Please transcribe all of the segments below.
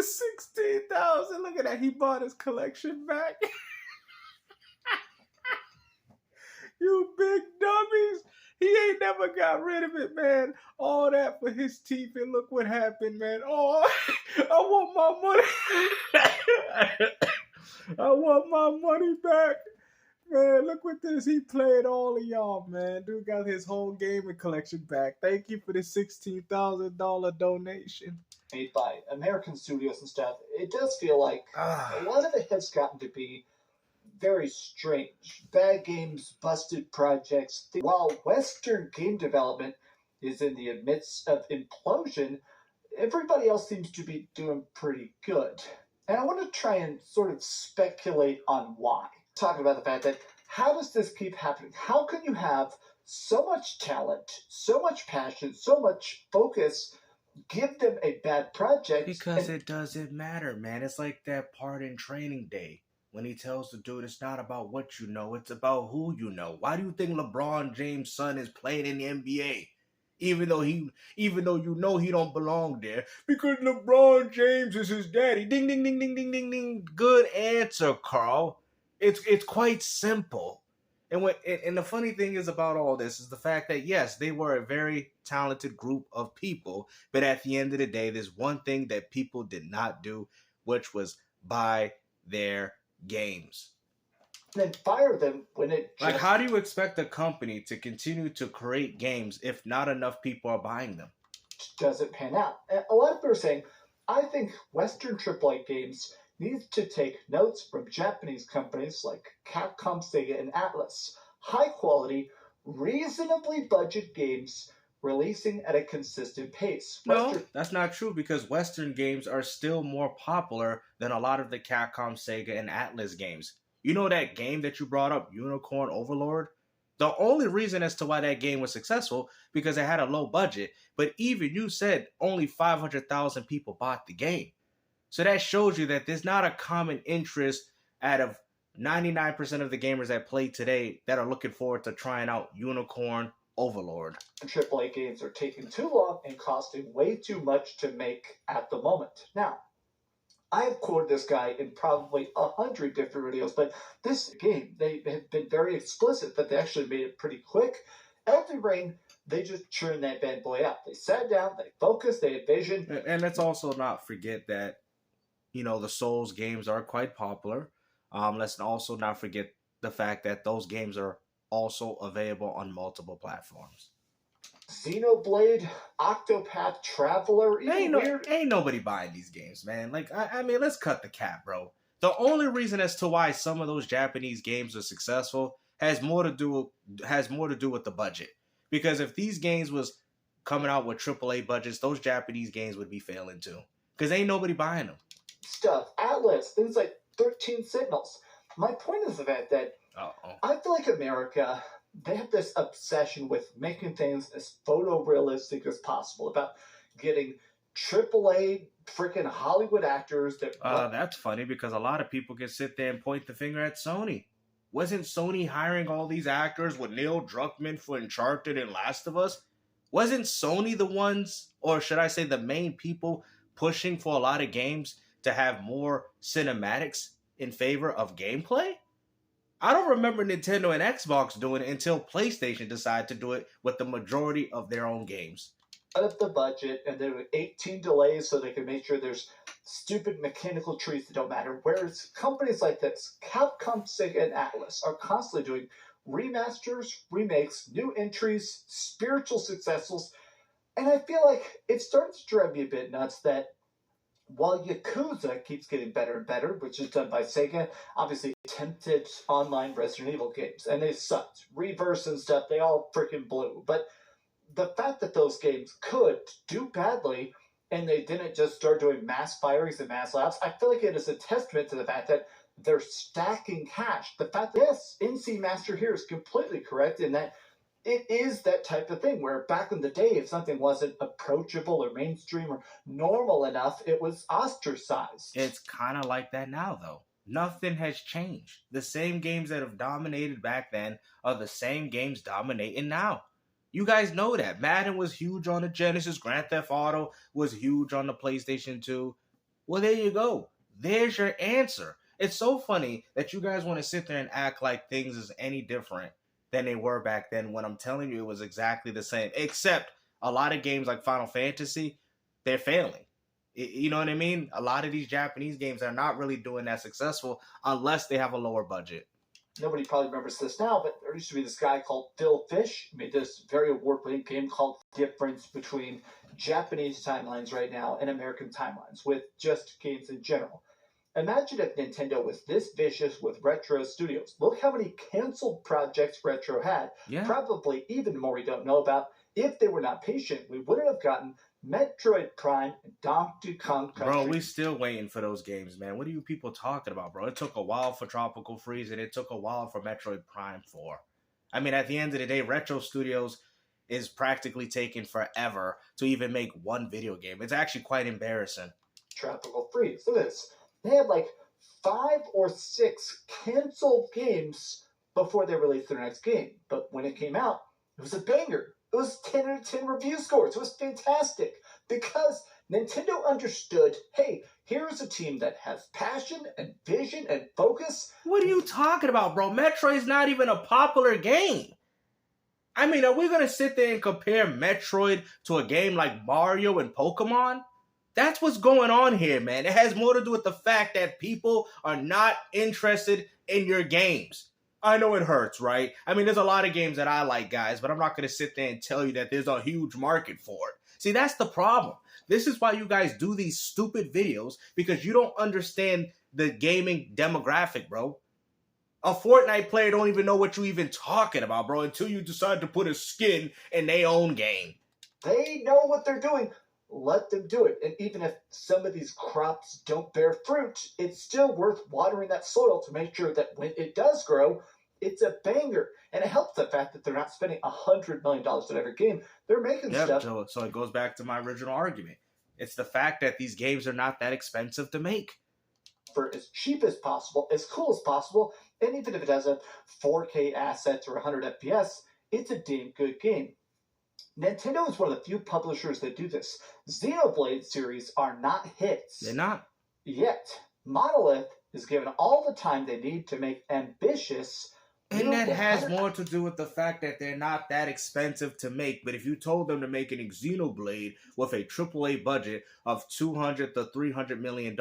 for 16,000. Look at that. He bought his collection back. You big dummies. He ain't never got rid of it, man. All that for his teeth, and look what happened, man. Oh, I want my money. I want my money back. Man, look what this. He played all of y'all, man. Dude got his whole gaming collection back. Thank you for the $16,000 donation. Made by American studios and stuff. It does feel like a lot of it has gotten to be very strange. Bad games, busted projects. While Western game development is in the midst of implosion, everybody else seems to be doing pretty good. And I want to try and sort of speculate on why. Talking about the fact that how does this keep happening? How can you have so much talent, so much passion, so much focus, give them a bad project? Because it doesn't matter, man. It's like that part in Training Day when he tells the dude it's not about what you know, it's about who you know. Why do you think LeBron James' son is playing in the NBA? Even though you know he don't belong there. Because LeBron James is his daddy. Ding, ding, ding, ding, ding, ding, ding. Good answer, Carl. It's quite simple. And the funny thing is about all this is the fact that, yes, they were a very talented group of people. But at the end of the day, there's one thing that people did not do, which was buy their games. Then fire them when it like, how do you expect a company to continue to create games if not enough people are buying them? Doesn't pan out. A lot of people are saying, I think Western AAA games need to take notes from Japanese companies like Capcom, Sega, and Atlus. High quality, reasonably budget games releasing at a consistent pace. No, that's not true, because Western games are still more popular than a lot of the Capcom, Sega, and Atlus games. You know that game that you brought up, Unicorn Overlord? The only reason as to why that game was successful, because it had a low budget, but even you said only 500,000 people bought the game. So that shows you that there's not a common interest out of 99% of the gamers that play today that are looking forward to trying out Unicorn Overlord. AAA games are taking too long and costing way too much to make at the moment. Now, I have quoted this guy in probably 100 different videos, but this game, they have been very explicit that they actually made it pretty quick. Elden Ring, they just churned that bad boy out. They sat down, they focused, they had vision. And let's also not forget that, you know, the Souls games are quite popular. Let's also not forget the fact that those games are also available on multiple platforms. Xenoblade, Octopath Traveler, ain't nobody buying these games, man. Like, I mean, let's cut the cap, bro. The only reason as to why some of those Japanese games are successful has more to do with the budget. Because if these games was coming out with AAA budgets, those Japanese games would be failing too. Because ain't nobody buying them. Stuff, Atlas, things like 13 Sentinels. My point is the fact that I feel like America, they have this obsession with making things as photorealistic as possible, about getting AAA freaking Hollywood actors that... That's funny, because a lot of people can sit there and point the finger at Sony. Wasn't Sony hiring all these actors with Neil Druckmann for Uncharted and Last of Us? Wasn't Sony the ones, or should I say the main people, pushing for a lot of games to have more cinematics in favor of gameplay? I don't remember Nintendo and Xbox doing it until PlayStation decided to do it with the majority of their own games. Out of the budget, and there were 18 delays so they could make sure there's stupid mechanical trees that don't matter. Whereas companies like this, Capcom, Sega, and Atlus, are constantly doing remasters, remakes, new entries, spiritual successors, and I feel like it starts to drive me a bit nuts that while Yakuza keeps getting better and better, which is done by Sega, obviously attempted online Resident Evil games, and they sucked. Reverse and stuff, they all freaking blew. But the fact that those games could do badly, and they didn't just start doing mass firings and mass laughs, I feel like it is a testament to the fact that they're stacking cash. The fact that, yes, NC Master here is completely correct in that it is that type of thing where back in the day, if something wasn't approachable or mainstream or normal enough, it was ostracized. It's kind of like that now, though. Nothing has changed. The same games that have dominated back then are the same games dominating now. You guys know that. Madden was huge on the Genesis. Grand Theft Auto was huge on the PlayStation 2. Well, there you go. There's your answer. It's so funny that you guys want to sit there and act like things is any different than they were back then when I'm telling you it was exactly the same. Except a lot of games like Final Fantasy, they're failing. You know what I mean? A lot of these Japanese games are not really doing that successful unless they have a lower budget. Nobody probably remembers this now, but there used to be this guy called Phil Fish who made this very award-winning game called Difference Between Japanese Timelines right now and American Timelines with just games in general. Imagine if Nintendo was this vicious with Retro Studios. Look how many canceled projects Retro had. Yeah. Probably even more we don't know about. If they were not patient, we wouldn't have gotten Metroid Prime and Donkey Kong Country. Bro, we still waiting for those games, man. What are you people talking about, bro? It took a while for Tropical Freeze, and it took a while for Metroid Prime 4. I mean, at the end of the day, Retro Studios is practically taking forever to even make one video game. It's actually quite embarrassing. Tropical Freeze. Look at this. They had like 5 or 6 canceled games before they released their next game. But when it came out, it was a banger. It was 10 out of 10 review scores. It was fantastic because Nintendo understood, hey, here's a team that has passion and vision and focus. What are you talking about, bro? Metroid's not even a popular game. I mean, are we going to sit there and compare Metroid to a game like Mario and Pokemon? That's what's going on here, man. It has more to do with the fact that people are not interested in your games. I know it hurts, right? I mean, there's a lot of games that I like, guys, but I'm not going to sit there and tell you that there's a huge market for it. See, that's the problem. This is why you guys do these stupid videos, because you don't understand the gaming demographic, bro. A Fortnite player don't even know what you even talking about, bro, until you decide to put a skin in their own game. They know what they're doing. Let them do it. And even if some of these crops don't bear fruit, it's still worth watering that soil to make sure that when it does grow, it's a banger. And it helps the fact that they're not spending $100 million on every game. They're making stuff. So it goes back to my original argument. It's the fact that these games are not that expensive to make. For as cheap as possible, as cool as possible, and even if it has a 4K assets or 100 FPS, it's a damn good game. Nintendo is one of the few publishers that do this. Xenoblade series are not hits. They're not. Yet, Monolith is given all the time they need to make ambitious. And that has more to do with the fact that they're not that expensive to make. But if you told them to make an Xenoblade with a AAA budget of $200 to $300 million,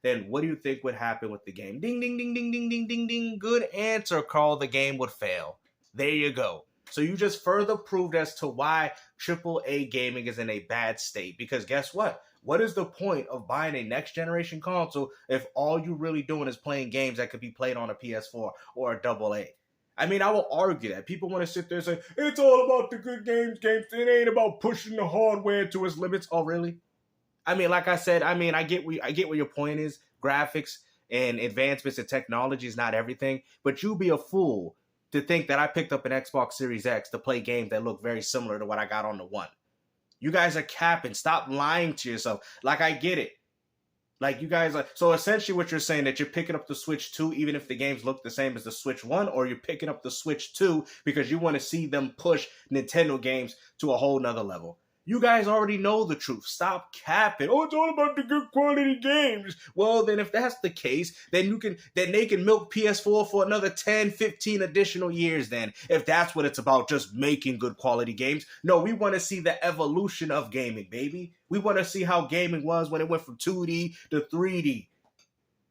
then what do you think would happen with the game? Ding, ding, ding, ding, ding, ding, ding, ding. Good answer, Carl. The game would fail. There you go. So you just further proved as to why AAA gaming is in a bad state. Because guess what? What is the point of buying a next generation console if all you're really doing is playing games that could be played on a PS4 or a AA? I mean, I will argue that. People want to sit there and say, it's all about the good games. It ain't about pushing the hardware to its limits. Oh, really? I mean, like I said, I get what your point is. Graphics and advancements in technology is not everything. But you be a fool to think that I picked up an Xbox Series X to play games that look very similar to what I got on the One. You guys are capping. Stop lying to yourself. Like, I get it. Like, you guys are... So, essentially, what you're saying, that you're picking up the Switch 2 even if the games look the same as the Switch 1, or you're picking up the Switch 2 because you want to see them push Nintendo games to a whole nother level. You guys already know the truth. Stop capping. Oh, it's all about the good quality games. Well, then if that's the case, then they can milk PS4 for another 10, 15 additional years then. If that's what it's about, just making good quality games. No, we want to see the evolution of gaming, baby. We want to see how gaming was when it went from 2D to 3D.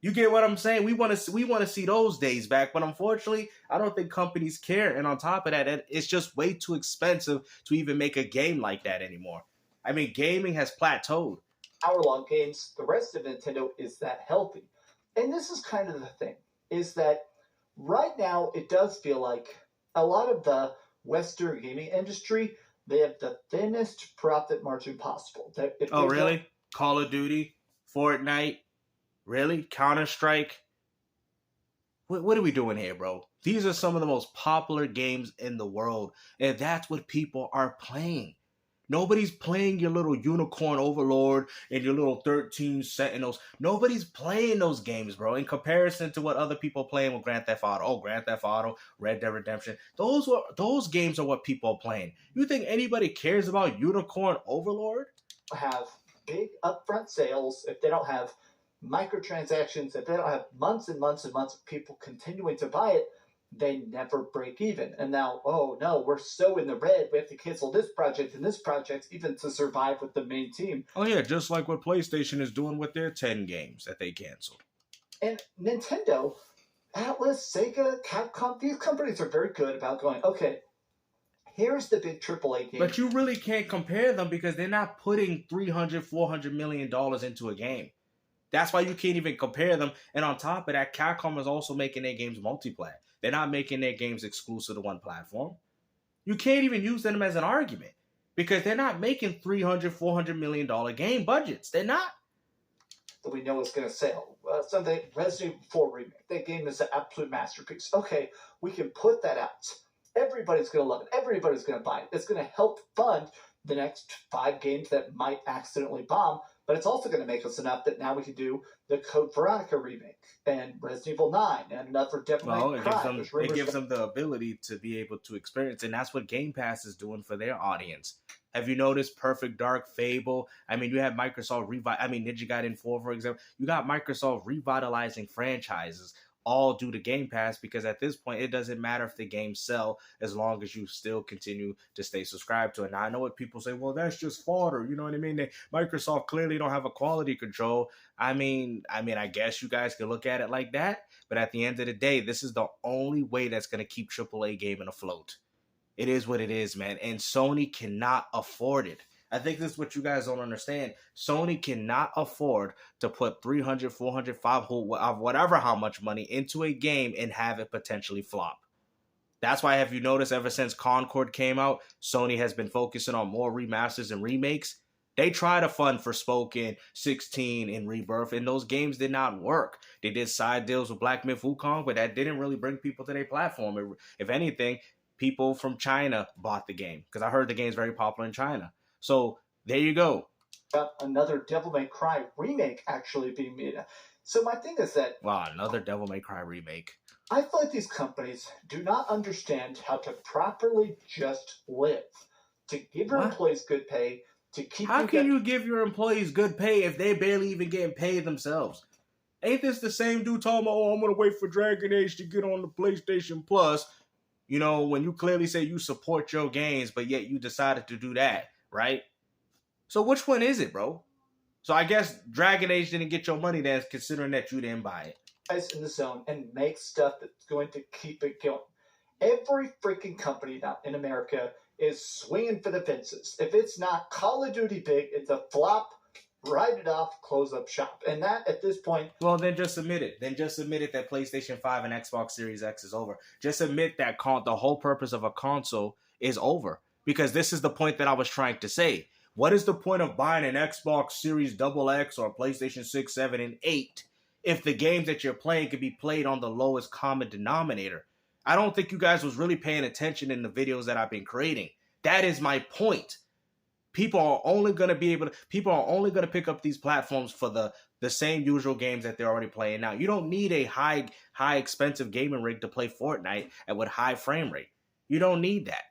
You get what I'm saying? We want to see those days back, but unfortunately, I don't think companies care. And on top of that, it's just way too expensive to even make a game like that anymore. I mean, gaming has plateaued. Hour-long games, the rest of Nintendo is that healthy. And this is kind of the thing, is that right now it does feel like a lot of the Western gaming industry, they have the thinnest profit margin possible. Oh, really? Call of Duty? Fortnite? Really? Counter-Strike? What are we doing here, bro? These are some of the most popular games in the world, and that's what people are playing. Nobody's playing your little Unicorn Overlord and your little 13 Sentinels. Nobody's playing those games, bro, in comparison to what other people are playing with Grand Theft Auto. Oh, Grand Theft Auto, Red Dead Redemption. Those games are what people are playing. You think anybody cares about Unicorn Overlord? Have big upfront sales if they don't have microtransactions, if they don't have months and months and months of people continuing to buy it, they never break even. And now, oh no, we're so in the red, we have to cancel this project and this project even to survive with the main team. Oh yeah, just like what PlayStation is doing with their 10 games that they canceled. And Nintendo, Atlas, Sega, Capcom, these companies are very good about going, okay, here's the big AAA game. But you really can't compare them because they're not putting $300, $400 million into a game. That's why you can't even compare them. And on top of that, Capcom is also making their games multiplayer. They're not making their games exclusive to one platform. You can't even use them as an argument because they're not making $300, $400 million game budgets. They're not. That we know is going to sell. Something Resident Evil 4 remake. That game is an absolute masterpiece. Okay, we can put that out. Everybody's going to love it. Everybody's going to buy it. It's going to help fund the next 5 games that might accidentally bomb, but it's also going to make us enough that now we can do the Code Veronica remake and Resident Evil 9 and another Devil May Cry. It gives them the ability to be able to experience, and that's what Game Pass is doing for their audience. Have you noticed Perfect Dark, Fable? I mean, you have Microsoft Ninja Gaiden 4, for example. You got Microsoft revitalizing franchises all due to Game Pass because at this point, it doesn't matter if the games sell as long as you still continue to stay subscribed to it. Now, I know what people say, well, that's just fodder. You know what I mean? Microsoft clearly don't have a quality control. I mean, I guess you guys can look at it like that. But at the end of the day, this is the only way that's going to keep AAA gaming afloat. It is what it is, man. And Sony cannot afford it. I think this is what you guys don't understand. Sony cannot afford to put 300, 400, 500, whatever how much money into a game and have it potentially flop. That's why, have you noticed, ever since Concord came out, Sony has been focusing on more remasters and remakes. They tried to fund Forspoken, 16, and Rebirth, and those games did not work. They did side deals with Black Myth Wukong, but that didn't really bring people to their platform. If anything, people from China bought the game because I heard the game's very popular in China. So there you go. Another Devil May Cry remake actually being made. So my thing is that... Wow, another Devil May Cry remake. I feel like these companies do not understand how to properly just live. To give your employees good pay, to keep... How can you give your employees good pay if they barely even getting paid themselves? Ain't this the same dude talking about, oh, I'm going to wait for Dragon Age to get on the PlayStation Plus? You know, when you clearly say you support your games, but yet you decided to do that. Right? So which one is it, bro? So I guess Dragon Age didn't get your money then, considering that you didn't buy it. Guys in the zone and make stuff that's going to keep it going. Every freaking company now in America is swinging for the fences. If it's not Call of Duty big, it's a flop. Write it off, close up shop. And that, at this point... Well, then just admit it. Then just admit it that PlayStation 5 and Xbox Series X is over. Just admit that the whole purpose of a console is over. Because this is the point that I was trying to say. What is the point of buying an Xbox Series XX or PlayStation 6, 7, and 8 if the games that you're playing can be played on the lowest common denominator? I don't think you guys was really paying attention in the videos that I've been creating. That is my point. People are only going to pick up these platforms for the same usual games that they're already playing now. You don't need a high expensive gaming rig to play Fortnite and with high frame rate. You don't need that.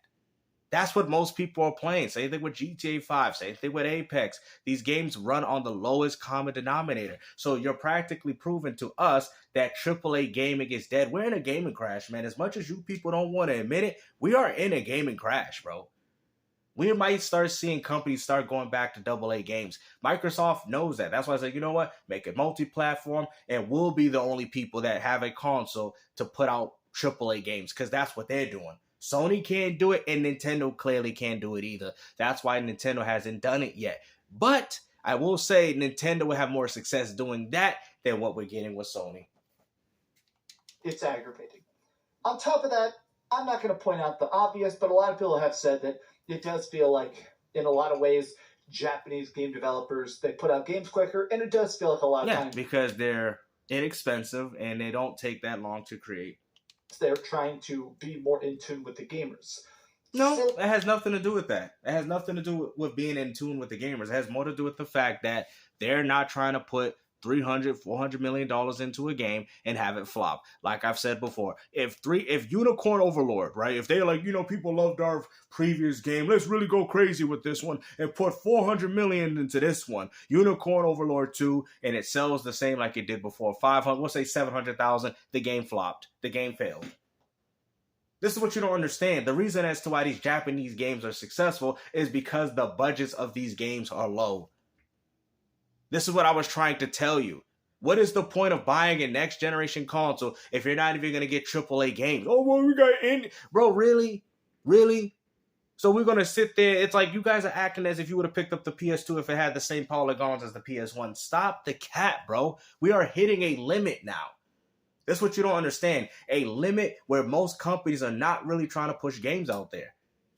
That's what most people are playing. Same thing with GTA 5. Same thing with Apex. These games run on the lowest common denominator. So you're practically proving to us that AAA gaming is dead. We're in a gaming crash, man. As much as you people don't want to admit it, we are in a gaming crash, bro. We might start seeing companies start going back to AA games. Microsoft knows that. That's why I said, you know what? Make it multi-platform, and we'll be the only people that have a console to put out AAA games because that's what they're doing. Sony can't do it, and Nintendo clearly can't do it either. That's why Nintendo hasn't done it yet. But I will say Nintendo will have more success doing that than what we're getting with Sony. It's aggravating. On top of that, I'm not going to point out the obvious, but a lot of people have said that it does feel like, in a lot of ways, Japanese game developers, they put out games quicker, and it does feel like a lot of times... Yeah, because they're inexpensive, and they don't take that long to create. They're trying to be more in tune with the gamers. No, it has nothing to do with that. It has nothing to do with being in tune with the gamers. It has more to do with the fact that they're not trying to put $300, $400 million into a game and have it flop. Like I've said before, if Unicorn Overlord, right? If they're like, people loved our previous game, let's really go crazy with this one and put $400 million into this one, Unicorn Overlord 2, and it sells the same like it did before, 500, we'll say 700,000, the game flopped, the game failed. This is what you don't understand. The reason as to why these Japanese games are successful is because the budgets of these games are low. This is what I was trying to tell you. What is the point of buying a next generation console if you're not even going to get AAA games? Oh, well, we got indie. Bro, really? Really? So we're going to sit there. It's like you guys are acting as if you would have picked up the PS2 if it had the same polygons as the PS1. Stop the cap, bro. We are hitting a limit now. That's what you don't understand. A limit where most companies are not really trying to push games out there.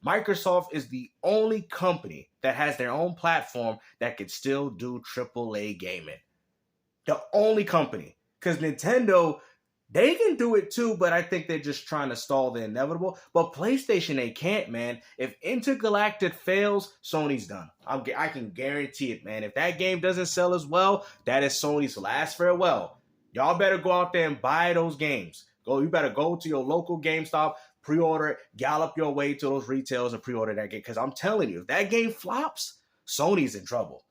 Microsoft is the only company that has their own platform that can still do AAA gaming. The only company. Because Nintendo, they can do it too, but I think they're just trying to stall the inevitable. But PlayStation, they can't, man. If Intergalactic fails, Sony's done. I can guarantee it, man. If that game doesn't sell as well, that is Sony's last farewell. Y'all better go out there and buy those games. You better go to your local GameStop, pre-order it, gallop your way to those retailers and pre-order that game. Because I'm telling you, if that game flops, Sony's in trouble.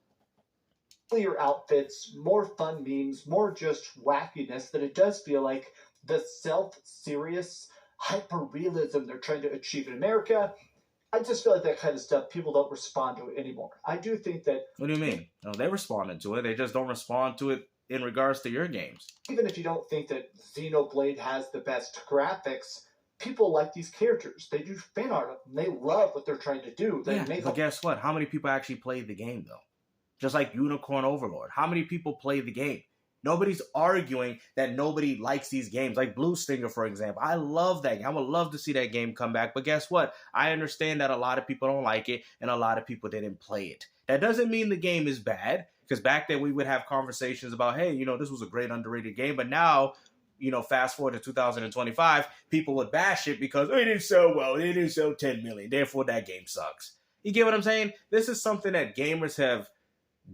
Clear outfits, more fun memes, more just wackiness, that it does feel like the self-serious hyper-realism they're trying to achieve in America. I just feel like that kind of stuff, people don't respond to it anymore. I do think that... What do you mean? No, they responded to it. They just don't respond to it in regards to your games. Even if you don't think that Xenoblade has the best graphics, people like these characters. They do fan art of them. They love what they're trying to do. But guess what? How many people actually play the game, though? Just like Unicorn Overlord. How many people play the game? Nobody's arguing that nobody likes these games. Like Blue Stinger, for example. I love that game. I would love to see that game come back. But guess what? I understand that a lot of people don't like it and a lot of people didn't play it. That doesn't mean the game is bad. Because back then we would have conversations about, hey, this was a great underrated game. But now, fast forward to 2025, people would bash it because it didn't sell well. It didn't sell 10 million. Therefore, that game sucks. You get what I'm saying? This is something that gamers have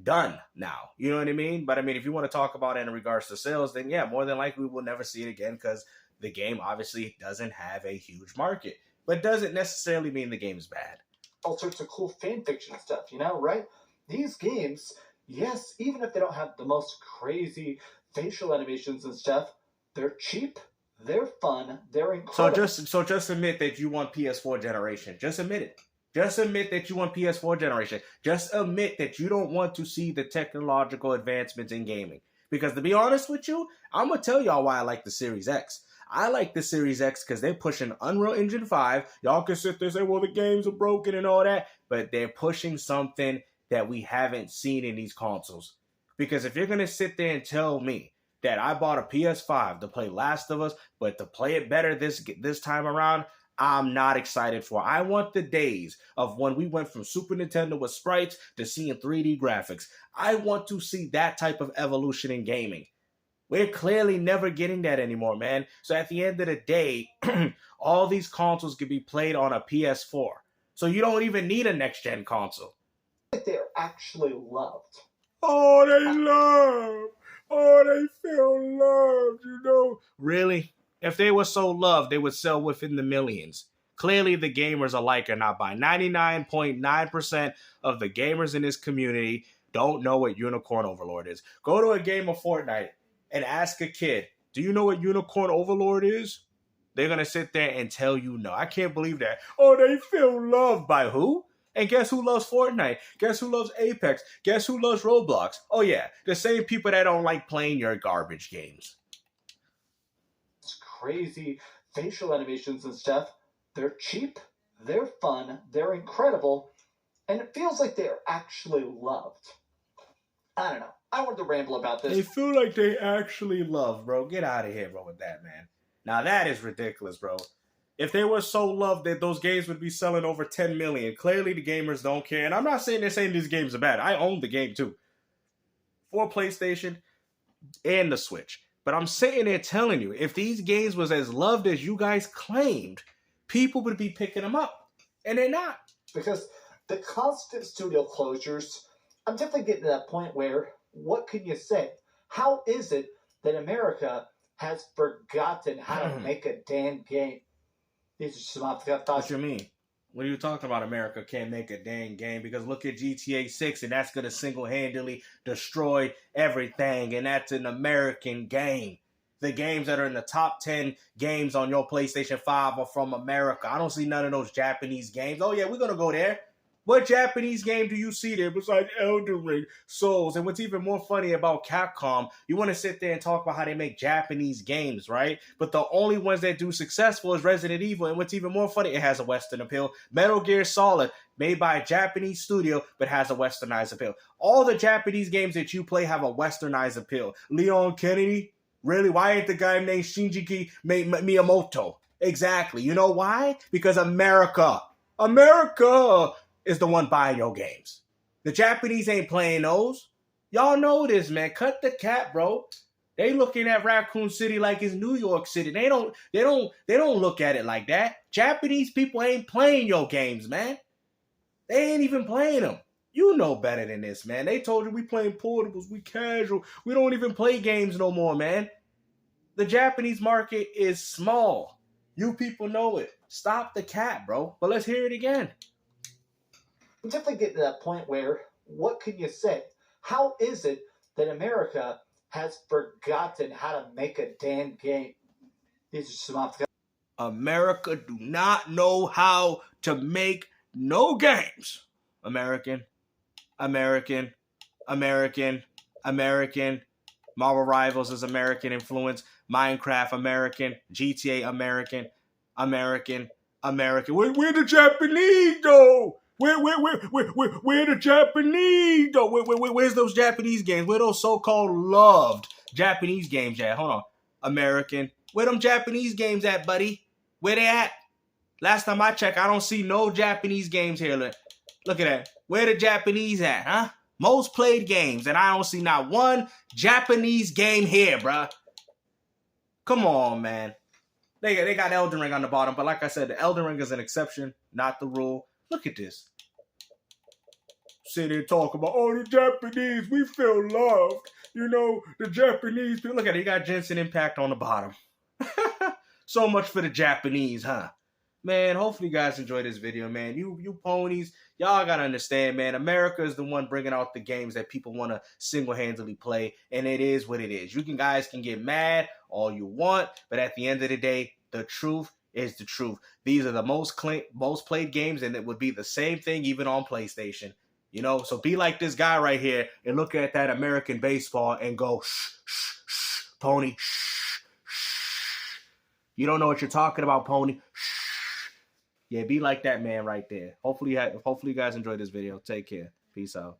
done now. You know what I mean? But if you want to talk about it in regards to sales, then yeah, more than likely we'll never see it again because the game obviously doesn't have a huge market. But doesn't necessarily mean the game's bad. All sorts of cool fan fiction stuff, right? These games... Yes, even if they don't have the most crazy facial animations and stuff, they're cheap, they're fun, they're incredible. So just admit that you want PS4 generation. Just admit it. Just admit that you want PS4 generation. Just admit that you don't want to see the technological advancements in gaming. Because to be honest with you, I'm going to tell y'all why I like the Series X. I like the Series X because they're pushing Unreal Engine 5. Y'all can sit there and say, well, the games are broken and all that. But they're pushing something that we haven't seen in these consoles. Because if you're going to sit there and tell me that I bought a PS5 to play Last of Us, but to play it better this time around, I'm not excited for it. I want the days of when we went from Super Nintendo with sprites to seeing 3D graphics. I want to see that type of evolution in gaming. We're clearly never getting that anymore, man. So at the end of the day, all these consoles can be played on a PS4. So you don't even need a next-gen console. They're actually loved. Oh, they love. Oh, they feel loved, Really? If they were so loved, they would sell within the millions. Clearly, the gamers alike are not buying. 99.9% of the gamers in this community don't know what Unicorn Overlord is. Go to a game of Fortnite and ask a kid, do you know what Unicorn Overlord is? They're going to sit there and tell you no. I can't believe that. Oh, they feel loved by who? And guess who loves Fortnite? Guess who loves Apex? Guess who loves Roblox? Oh yeah, the same people that don't like playing your garbage games. It's crazy facial animations and stuff. They're cheap, they're fun, they're incredible, and it feels like they're actually loved. I don't know. I wanted to ramble about this. They feel like they actually love, bro. Get out of here, bro, with that, man. Now that is ridiculous, bro. If they were so loved that those games would be selling over 10 million, clearly the gamers don't care. And I'm not saying they're saying these games are bad. I own the game too. For PlayStation and the Switch. But I'm sitting there telling you, if these games was as loved as you guys claimed, people would be picking them up. And they're not. Because the constant studio closures, I'm definitely getting to that point where, what can you say? How is it that America has forgotten how to make a damn game? These are some What thoughts. you mean? What are you talking about? America can't make a dang game because look at GTA 6 and that's going to single handedly destroy everything. And that's an American game. The games that are in the top 10 games on your PlayStation 5 are from America. I don't see none of those Japanese games. Oh, yeah, we're going to go there. What Japanese game do you see there besides Elden Ring, Souls? And what's even more funny about Capcom, you want to sit there and talk about how they make Japanese games, right? But the only ones that do successful is Resident Evil. And what's even more funny, it has a Western appeal. Metal Gear Solid, made by a Japanese studio, but has a westernized appeal. All the Japanese games that you play have a westernized appeal. Leon Kennedy, really? Why ain't the guy named Shinji Miyamoto? Exactly. You know why? Because America is the one buying your games. The Japanese ain't playing those. Y'all know this, man. Cut the cap, bro. They looking at Raccoon City like it's New York City. They don't look at it like that. Japanese people ain't playing your games, man. They ain't even playing them. You know better than this, man. They told you we playing portables, we casual. We don't even play games no more, man. The Japanese market is small. You people know it. Stop the cap, bro. But let's hear it again. I'm definitely getting to that point where, what can you say? How is it that America has forgotten how to make a damn game? These are some America do not know how to make no games. American. Marvel Rivals is American influence. Minecraft American. GTA American. Where the Japanese though? Where the Japanese though? Where's those Japanese games? Where those so-called loved Japanese games at? Hold on. American. Where them Japanese games at, buddy? Where they at? Last time I checked, I don't see no Japanese games here. Look at that. Where the Japanese at, huh? Most played games, and I don't see not one Japanese game here, bruh. Come on, man. They got Elden Ring on the bottom, but like I said, the Elden Ring is an exception, not the rule. Look at this. Sit there and talk about, oh, the Japanese, we feel loved. You know, the Japanese people. Look at it, you got Jensen Impact on the bottom. So much for the Japanese, huh? Man, hopefully you guys enjoyed this video, man. You ponies, y'all gotta understand, man. America is the one bringing out the games that people want to single-handedly play, and it is what it is. You guys can get mad all you want, but at the end of the day, the truth is the truth. These are the most played games, and it would be the same thing even on PlayStation. You know, so be like this guy right here and look at that American baseball and go, shh, shh, shh, pony, shh, shh. You don't know what you're talking about, pony. Shh. Yeah, be like that man right there. Hopefully you guys enjoyed this video. Take care. Peace out.